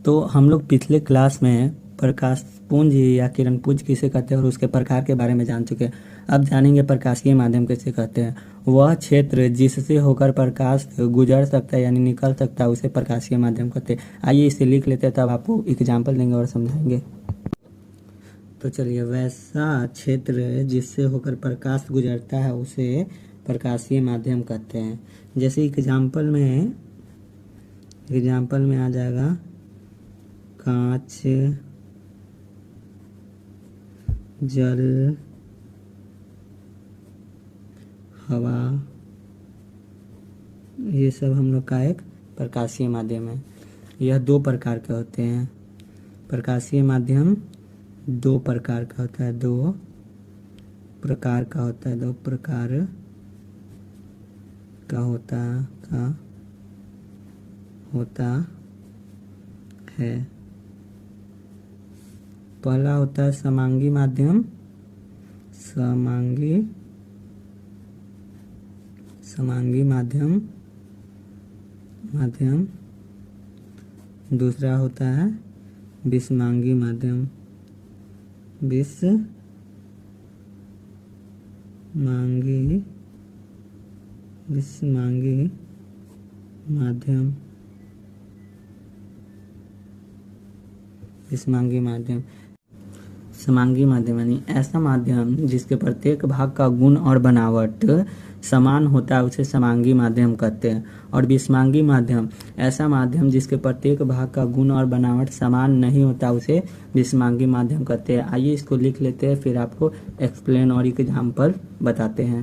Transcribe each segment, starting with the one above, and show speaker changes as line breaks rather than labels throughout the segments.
तो हम लोग पिछले क्लास में प्रकाश पुंज या किरण पुंज किसे कहते हैं और उसके प्रकार के बारे में जान चुके हैं। अब जानेंगे प्रकाशीय माध्यम किसे कहते हैं। वह क्षेत्र जिससे होकर प्रकाश गुजर सकता है यानी निकल सकता है उसे प्रकाशीय माध्यम कहते हैं। आइए इसे लिख लेते हैं, तब आपको एग्जाम्पल देंगे और समझाएंगे। तो चलिए, वैसा क्षेत्र जिससे होकर प्रकाश गुजरता है उसे प्रकाशीय माध्यम कहते हैं। जैसे एग्जाम्पल में आ जाएगा कांच, जल, हवा, ये सब हम लोग का एक प्रकाशीय माध्यम है। यह दो प्रकार के होते हैं। प्रकाशीय माध्यम दो प्रकार का होता है, दो प्रकार का होता है। पहला होता है समांगी माध्यम, समांगी माध्यम। दूसरा होता है विषमांगी माध्यम, विषमांगी माध्यम। समांगी माध्यम यानी ऐसा माध्यम जिसके प्रत्येक भाग का गुण और बनावट समान होता है उसे समांगी माध्यम कहते हैं। और विषमांगी माध्यम ऐसा माध्यम जिसके प्रत्येक भाग का गुण और बनावट समान नहीं होता उसे विषमांगी माध्यम कहते हैं। आइए इसको लिख लेते हैं, फिर आपको एक्सप्लेन और एग्जाम्पल बताते हैं।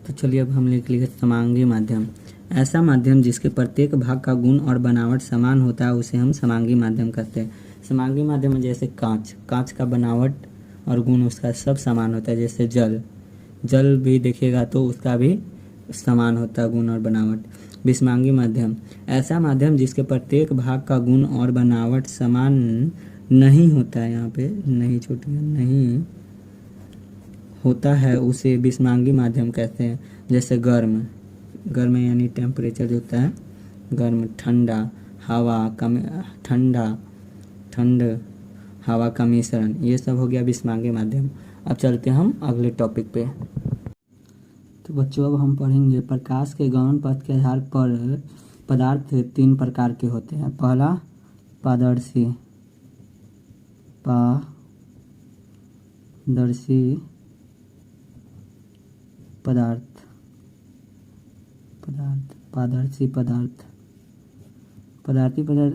तो चलिए अब हम लिख लिए समांगी माध्यम। ऐसा माध्यम जिसके प्रत्येक भाग का गुण और बनावट समान होता है उसे हम समांगी माध्यम कहते हैं। समांगी माध्यम में जैसे कांच का बनावट और गुण उसका सब समान होता है। जैसे जल भी देखिएगा तो उसका भी समान होता है गुण और बनावट। विषमांगी माध्यम ऐसा माध्यम जिसके प्रत्येक भाग का गुण और बनावट समान नहीं होता है, यहाँ पे नहीं होता है उसे विषमांगी माध्यम कहते हैं। जैसे गर्म यानी टेम्परेचर जो होता है गर्म, ठंड हवा का मिश्रण, ये सब हो गया विषमांगी माध्यम। अब चलते हैं हम अगले टॉपिक पे। तो बच्चों अब हम पढ़ेंगे प्रकाश के गमन पथ के आधार पर पदार्थ तीन प्रकार के होते हैं। पहला पारदर्शी पदार्थ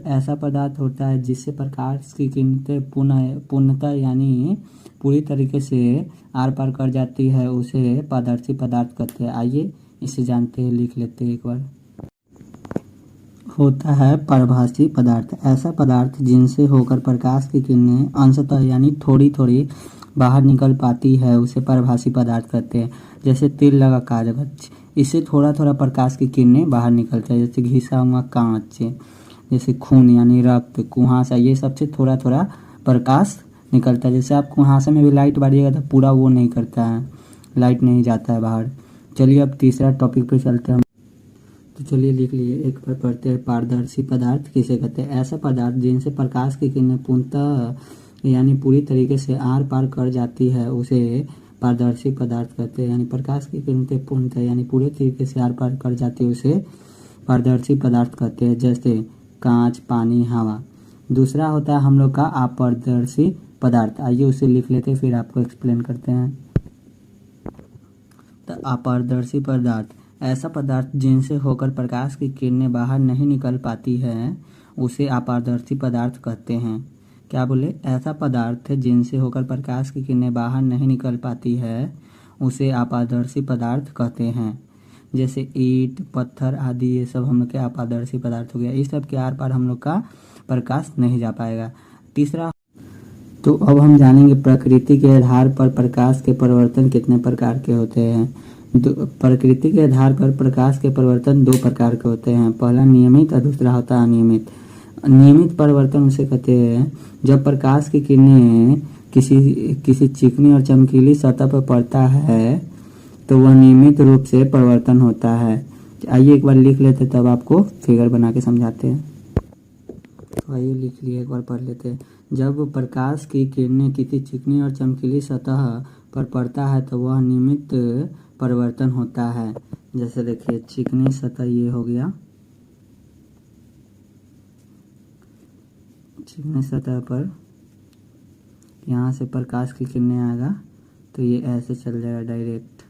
ऐसा पदार्थ होता है जिससे प्रकाश की किरणें पूर्णतः यानी पूरी तरीके से आर पार कर जाती है उसे पारदर्शी पदार्थ कहते हैं। आइए इसे जानते हैं, लिख लेते हैं एक बार। होता है पारभासी पदार्थ ऐसा पदार्थ जिनसे होकर प्रकाश की किरणें अंशतः यानी थोड़ी थोड़ी बाहर निकल पाती है उसे पारभासी पदार्थ कहते हैं। जैसे तेल लगा कागज, इससे थोड़ा थोड़ा प्रकाश की किरणें बाहर निकलता है। जैसे घिसा हुआ कांच, जैसे खून यानी रक्त, कुहासा, ये सबसे थोड़ा थोड़ा प्रकाश निकलता है। जैसे आप कुहासा में भी लाइट बारिएगा तो पूरा वो नहीं करता है, लाइट नहीं जाता है बाहर। चलिए अब तीसरा टॉपिक पे चलते हैं। तो चलिए लिख लिए, एक बार पढ़ते हैं। पारदर्शी पदार्थ किसे कहते हैं? ऐसा पदार्थ जिनसे प्रकाश की किरणें पूर्णतः यानी पूरी तरीके से आर पार कर जाती है उसे पारदर्शी पदार्थ कहते हैं। यानी प्रकाश की किरणें पूर्णतः यानी पूरे तरीके से आर पार कर जाती है उसे पारदर्शी पदार्थ कहते हैं। जैसे कांच, पानी, हवा। दूसरा होता है हम लोग का अपारदर्शी पदार्थ। आइए उसे लिख लेते हैं, फिर आपको एक्सप्लेन करते हैं। तो अपारदर्शी पदार्थ ऐसा पदार्थ जिनसे होकर प्रकाश की किरणें बाहर नहीं निकल पाती है उसे अपारदर्शी पदार्थ कहते हैं। क्या बोले? ऐसा पदार्थ जिनसे होकर प्रकाश की किरणें बाहर नहीं निकल पाती है उसे अपारदर्शी पदार्थ कहते हैं। जैसे ईंट, पत्थर आदि, ये सब हम लोग के अपारदर्शी पदार्थ हो गया। इस सब के आर पार हम लोग का प्रकाश नहीं जा पाएगा। तीसरा, तो अब हम जानेंगे प्रकृति के आधार पर प्रकाश के परिवर्तन कितने प्रकार के होते हैं। प्रकृति के आधार पर प्रकाश के परिवर्तन दो प्रकार के होते हैं। पहला नियमित और दूसरा होता है अनियमित। नियमित परिवर्तन उसे कहते हैं जब प्रकाश की किरणें किसी चिकनी और चमकीली सतह पर पड़ता है तो वह नियमित रूप से परिवर्तन होता है। आइए एक बार लिख लेते तब आपको फिगर बना के समझाते हैं। तो आइए लिख लिए, एक बार पढ़ लेते हैं। जब प्रकाश की किरणें किसी चिकनी और चमकीली सतह पर पड़ता है तो वह नियमित परिवर्तन होता है। जैसे देखिए चिकनी सतह ये हो गया, चिकनी सतह पर यहाँ से प्रकाश की किरणें आएगा तो ये ऐसे चल जाएगा डायरेक्ट।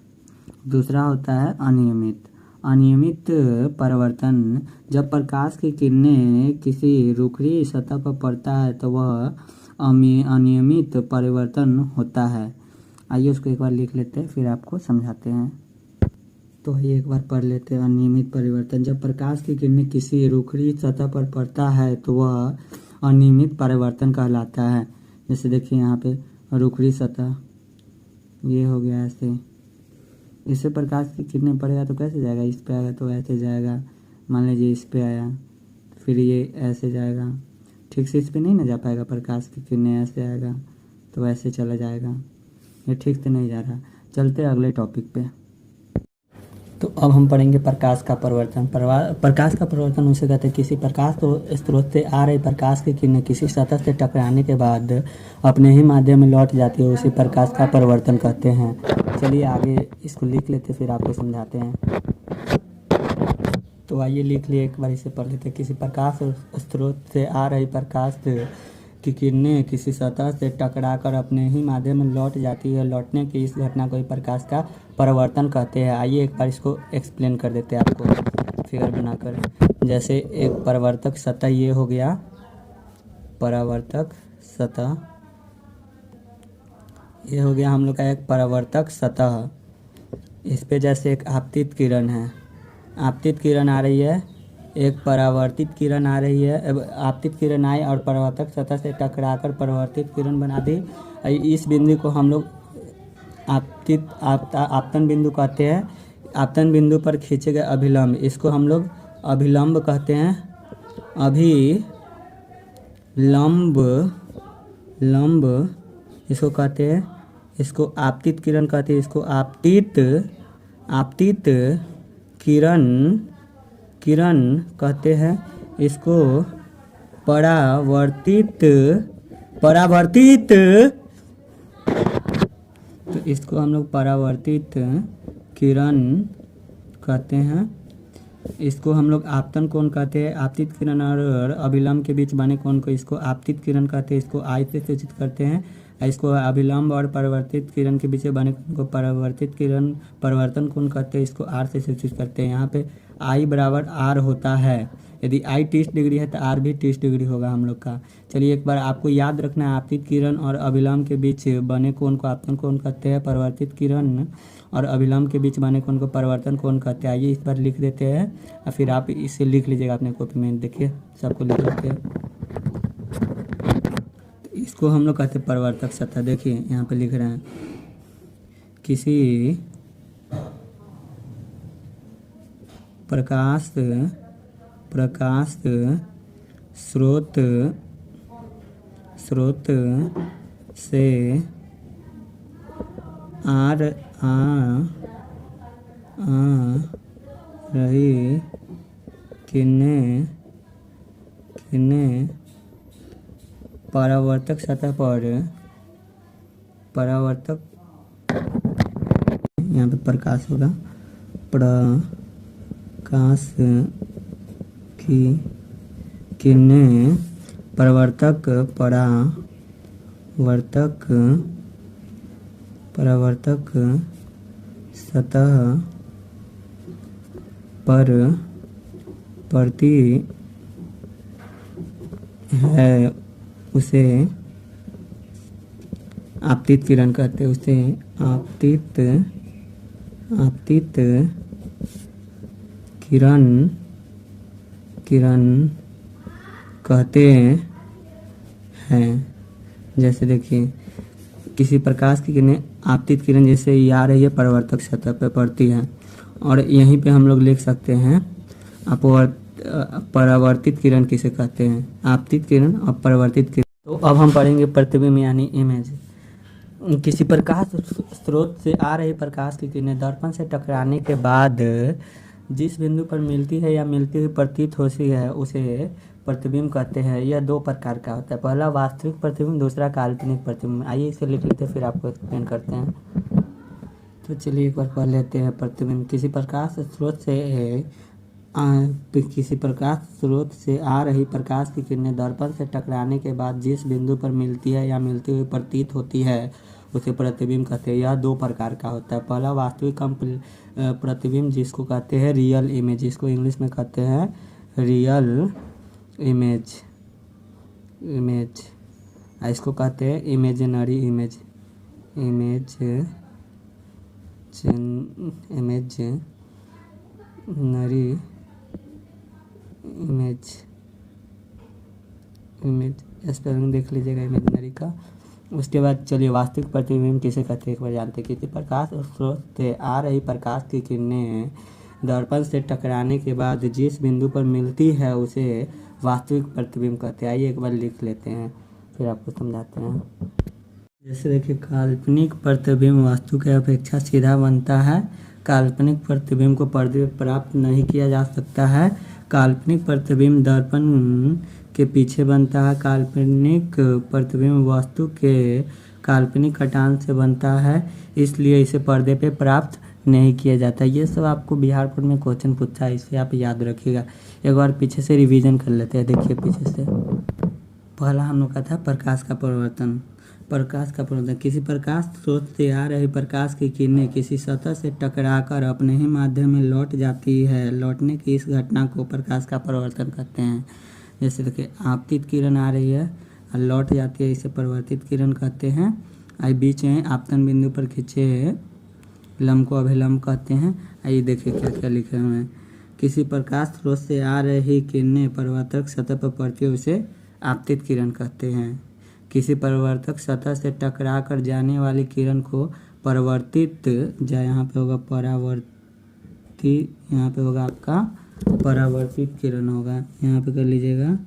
दूसरा होता है अनियमित। अनियमित परिवर्तन, जब प्रकाश की किरणें किसी रूखी सतह पर पड़ता है तो वह अनियमित परिवर्तन होता है। आइए उसको एक बार लिख लेते हैं, फिर आपको समझाते हैं। तो ये एक बार पढ़ लेते हैं। अनियमित परिवर्तन, जब प्रकाश की किरणें किसी रूखी सतह पर पड़ता है तो वह अनियमित परिवर्तन कहलाता है। जैसे देखिए यहाँ पे रूखी सतह ये हो गया ऐसे, इससे प्रकाश की किरणें पड़ेगा तो कैसे जाएगा, इस पे आएगा तो ऐसे जाएगा। मान लीजिए इस पे आया फिर ये ऐसे जाएगा, ठीक से इस पे नहीं ना जा पाएगा, प्रकाश की किरणें ऐसे आएगा तो ऐसे चला जाएगा। ये ठीक से नहीं जा रहा। चलते अगले टॉपिक पे। तो अब हम पढ़ेंगे प्रकाश का परिवर्तन। प्रकाश का परिवर्तन उसे कहते हैं किसी प्रकाश स्रोत से आ रही प्रकाश की किरणें किसी सतह से टकराने के बाद अपने ही माध्यम में लौट जाती है, उसे प्रकाश का परिवर्तन कहते हैं। चलिए आगे इसको लिख लेते फिर आपको समझाते हैं। तो आइए लिख लिए, एक बार इसे पढ़ लेते हैं। किसी प्रकाश स्रोत से आ रही प्रकाश की किरणें किसी सतह से टकराकर अपने ही माध्यम में लौट जाती है, लौटने की इस घटना को प्रकाश का परिवर्तन कहते हैं। आइए एक बार इसको एक्सप्लेन कर देते हैं आपको फिगर बनाकर। जैसे एक परावर्तक सतह ये हो गया, परावर्तक सतह ये हो गया हम लोग का एक परावर्तक सतह। इस पे जैसे एक आपतित किरण है, आपतित किरण आ रही है, एक परावर्तित किरण आ रही है। अब आपतित किरण आई और परावर्तक सतह से टकराकर परावर्तित किरण बना दी। इस बिंदु को हम लोग आपतन बिंदु कहते हैं। आपतन बिंदु पर खींचे गए अभिलंब, इसको हम लोग अभिलंब कहते हैं। लंब इसको कहते हैं। इसको आपतित किरण कहते हैं। इसको आपतित किरण कहते हैं। इसको परावर्तित तो इसको हम लोग परावर्तित किरण कहते हैं। इसको हम लोग आपतन कोण कहते हैं। आपतित किरण और अभिलंब के बीच बने कोण को इसको आपतित किरण कहते हैं। इसको आई से सूचित करते हैं। इसको अभिलंब और परावर्तित किरण के बीच बने कोण को परावर्तित किरण परिवर्तन कोण कहते हैं। इसको आर से सूचित करते हैं। यहाँ पे आई बराबर आर होता है। यदि आई 30 डिग्री है तो आर भी 30 डिग्री होगा हम लोग का। चलिए एक बार आपको याद रखना है, आपतित किरण और अभिलंब के बीच बने कोण को आपतन कोण कहते हैं। परावर्तित किरण और अभिलंब के बीच बने कोण को परिवर्तन कोण कहते हैं। आइए इस बार लिख देते हैं और फिर आप इसे लिख लीजिएगा अपने कॉपी में। देखिए सबको लिख लेते हैं। तो इसको हम लोग कहते हैं परावर्तक सतह। देखिए यहाँ पे लिख रहे हैं किसी प्रकाश स्रोत से आ रही किरणें परावर्तक सतह पर यहाँ पे प्रकाश होगा, प्रकाश की किरणें परावर्तक सतह पर पड़ती है, उसे आपतित किरण कहते हैं। उसे आपतित किरण कहते हैं। जैसे देखिए किसी प्रकाश की किरणें आपतित किरण जैसे ये आ रही है परावर्तक सतह पर पड़ती है, और यहीं पे हम लोग लिख सकते हैं परावर्तित किरण किसे कहते हैं, आपतित किरण और परावर्तित किरण। तो अब हम पढ़ेंगे प्रतिबिंब यानी इमेज। किसी प्रकाश स्रोत से आ रही प्रकाश की किरणें दर्पण से टकराने के बाद जिस बिंदु पर मिलती है या मिलती हुई प्रतीत होती है उसे प्रतिबिंब कहते हैं यह दो प्रकार का होता है। पहला वास्तविक प्रतिबिंब, दूसरा काल्पनिक प्रतिबिंब। आइए इसे लिख लेते हैं फिर आपको एक्सप्लेन करते हैं। तो चलिए एक बार पढ़ लेते हैं। प्रतिबिंब किसी प्रकाश स्रोत से आ रही प्रकाश की किरणें दर्पण से टकराने के बाद जिस बिंदु पर मिलती है या मिलती हुई प्रतीत होती है उसे प्रतिबिंब कहते हैं। यह दो प्रकार का होता है। पहला वास्तविक प्रतिबिंब जिसको कहते हैं रियल इमेज, जिसको इंग्लिश में कहते हैं रियल इमेज। इसको कहते हैं इमेजिनरी इमेज। स्पेलिंग देख लीजिएगा इमेजिनरी का। उसके बाद चलिए वास्तविक प्रतिबिंब किसे कहते हैं एक बार जानते हैं। किसी प्रकाश स्रोत से आ रही प्रकाश की किरणें दर्पण से टकराने के बाद जिस बिंदु पर मिलती है उसे वास्तविक प्रतिबिंब कहते हैं। आइए एक बार लिख लेते हैं फिर आपको समझाते हैं। जैसे देखिए, काल्पनिक प्रतिबिंब वस्तु की अपेक्षा सीधा बनता है। काल्पनिक प्रतिबिंब को पर्दे पर प्राप्त नहीं किया जा सकता है। काल्पनिक प्रतिबिंब दर्पण के पीछे बनता है। काल्पनिक प्रतिबिंब वस्तु के काल्पनिक कटान से बनता है, इसलिए इसे पर्दे पे प्राप्त नहीं किया जाता। ये सब आपको बिहार बोर्ड में क्वेश्चन पूछा है, इसे आप याद रखिएगा। एक बार पीछे से रिवीजन कर लेते हैं। देखिए पीछे से पहला हम लोग का था प्रकाश का परिवर्तन। किसी प्रकाश स्रोत से आ रही प्रकाश की किरणें किसी सतह से टकराकर अपने ही माध्यम में लौट जाती है। लौटने की इस घटना को प्रकाश का परिवर्तन कहते हैं। जैसे देखिए, आपतित किरण आ रही है और लौट जाती है, इसे परिवर्तित किरण कहते हैं। आई बीच में आपतन बिंदु पर खींचे लंब को अभिलंब कहते हैं। आइए देखिए क्या क्या लिखे हुए हैं। किसी प्रकाश स्रोत से आ रही किरणें परावर्तक सतह पर पड़ती है उसे आपतित किरण कहते हैं। किसी परावर्तक सतह से टकरा कर जाने वाली किरण को परावर्तित, यहाँ पे होगा यहाँ पे होगा आपका परावर्तित किरण होगा। यहाँ पे कर लीजिएगा,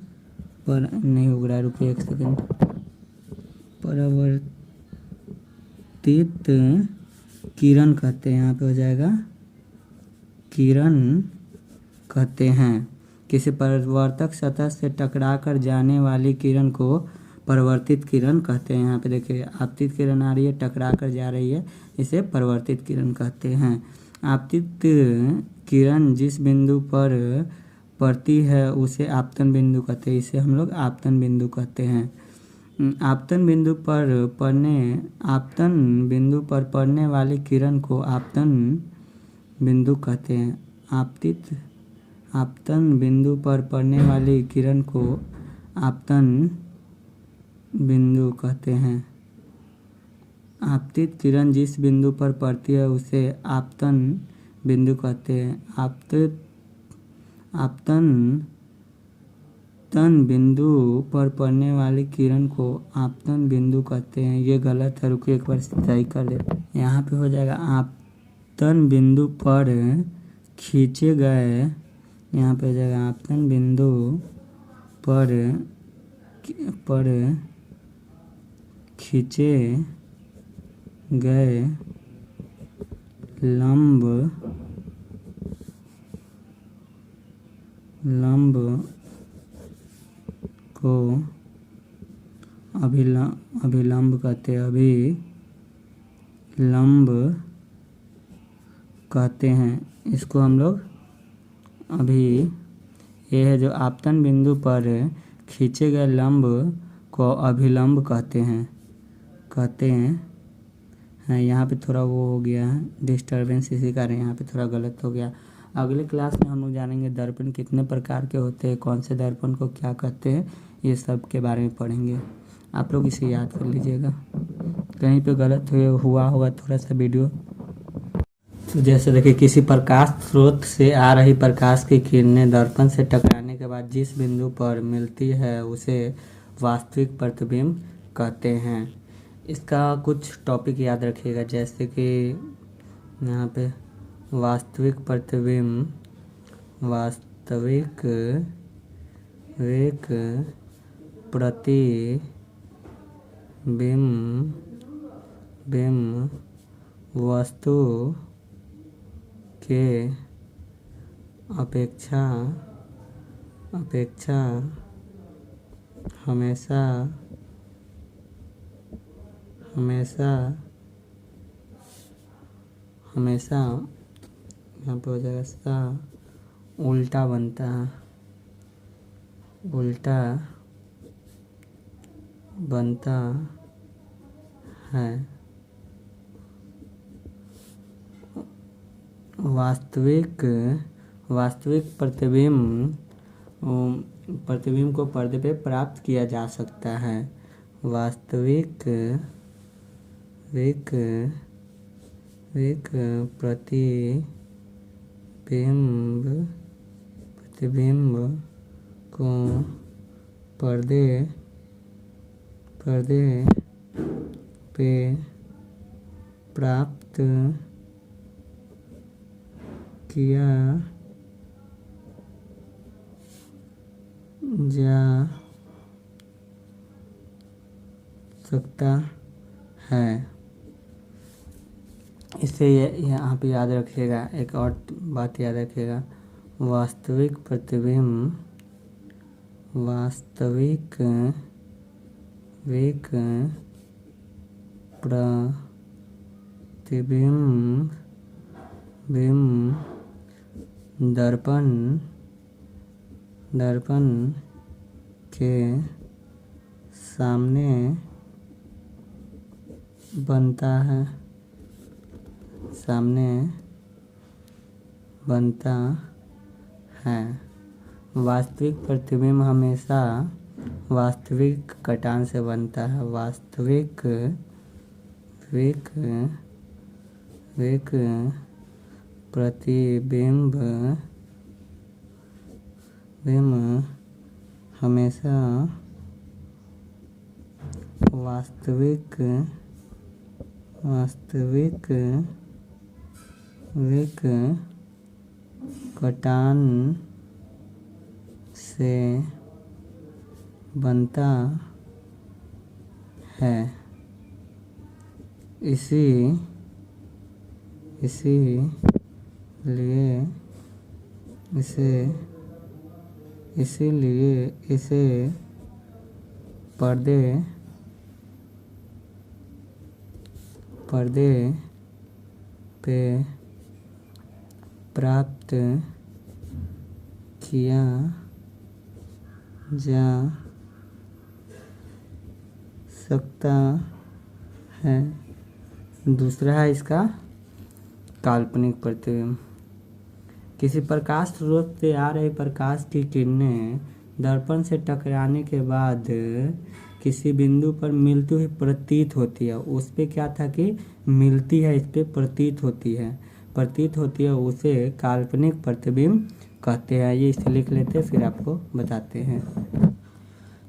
पर नहीं हो रहा है, रुकिए एक सेकंड। परावर्तित किरण कहते हैं, यहाँ पे हो जाएगा किरण कहते हैं। किसी परावर्तक सतह से टकरा कर जाने वाली किरण को परावर्तित किरण कहते हैं। यहाँ पे देखिए, आपतित किरण आ रही है, टकरा कर जा रही है, इसे परावर्तित किरण कहते हैं। आपतित किरण जिस बिंदु पर पड़ती है उसे आपतन बिंदु कहते हैं। इसे हम लोग आपतन बिंदु कहते हैं। आपतन बिंदु पर पड़ने वाली किरण को आपतन बिंदु कहते हैं। आपतन बिंदु पर पड़ने वाली किरण को आपतन बिंदु कहते हैं। आपतित किरण जिस बिंदु पर पड़ती है उसे आपतन बिंदु कहते हैं। आपतन बिंदु पर पड़ने वाली किरण को आपतन बिंदु कहते हैं। ये गलत है, रुकिए एक बार सही कर देते हैं। यहाँ पे हो जाएगा आपतन बिंदु पर खींचे गए, यहाँ पे हो जाएगा आपतन बिंदु पर खींचे गए लंब को अभिलंब कहते हैं। अभिलंब कहते हैं। इसको हम लोग ये है जो आपतन बिंदु पर खींचे गए लंब को अभिलंब कहते हैं। यहाँ पे थोड़ा वो हो गया है डिस्टर्बेंस, इसी कारण यहाँ पे थोड़ा गलत हो गया। अगले क्लास में हम लोग जानेंगे दर्पण कितने प्रकार के होते हैं, कौन से दर्पण को क्या कहते हैं, ये सब के बारे में पढ़ेंगे। आप लोग इसे याद कर लीजिएगा, कहीं पे गलत हुआ होगा थोड़ा सा वीडियो। तो जैसे देखिए, किसी प्रकाश स्रोत से आ रही प्रकाश की किरणें दर्पण से टकराने के बाद जिस बिंदु पर मिलती है उसे वास्तविक प्रतिबिंब कहते हैं। इसका कुछ टॉपिक याद रखिएगा, जैसे कि यहाँ पे वास्तविक प्रतिबिंब, वास्तविक प्रतिबिंब वस्तु के अपेक्षा हमेशा हमेशा हमेशा यहाँ पे हो जाएगा सा उल्टा बनता है, उल्टा बनता है। वास्तविक वास्तविक प्रतिबिंब को पर्दे पे प्राप्त किया जा सकता है। वास्तविक प्रतिबिंब को पर्दे पे प्राप्त किया जा सकता है। इसे यहाँ पे याद रखिएगा, एक और बात याद रखिएगा, वास्तविक प्रतिबिंब दर्पण के सामने बनता है। वास्तविक प्रतिबिंब हमेशा वास्तविक कटान से बनता है। वास्तविक प्रतिबिंब हमेशा वास्तविक कटान से बनता है। इसीलिए इसे पर्दे पे प्राप्त किया जा सकता है। दूसरा है इसका काल्पनिक प्रतिबिंब। किसी प्रकाश स्रोत से आ रहे प्रकाश की किरणें दर्पण से टकराने के बाद किसी बिंदु पर मिलती हुई प्रतीत होती है। उस पे क्या था कि मिलती है, इस पे प्रतीत होती है, उसे काल्पनिक प्रतिबिंब कहते हैं। ये इसे लिख लेते हैं, फिर आपको बताते हैं।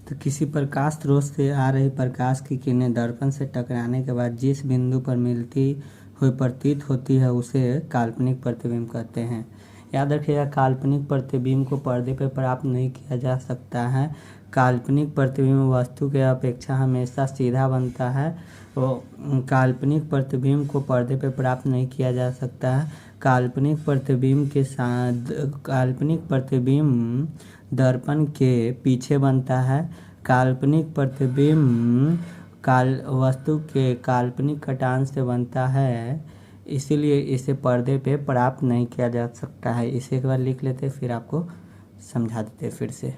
तो किसी प्रकाश स्रोत से आ रही प्रकाश की किरणें दर्पण से टकराने के बाद जिस बिंदु पर मिलती हुई प्रतीत होती है उसे काल्पनिक प्रतिबिंब कहते हैं। याद रखिएगा, काल्पनिक प्रतिबिंब को पर्दे पर प्राप्त नहीं किया जा सकता है। काल्पनिक प्रतिबिंब वस्तु के अपेक्षा हमेशा सीधा बनता है। काल्पनिक प्रतिबिंब को पर्दे पर प्राप्त नहीं किया जा सकता है। काल्पनिक प्रतिबिंब दर्पण के पीछे बनता है। काल्पनिक प्रतिबिंब वस्तु के काल्पनिक कटान से बनता है, इसीलिए इसे पर्दे पे प्राप्त नहीं किया जा सकता है। इसे एक बार लिख लेते, फिर आपको समझा देते फिर से।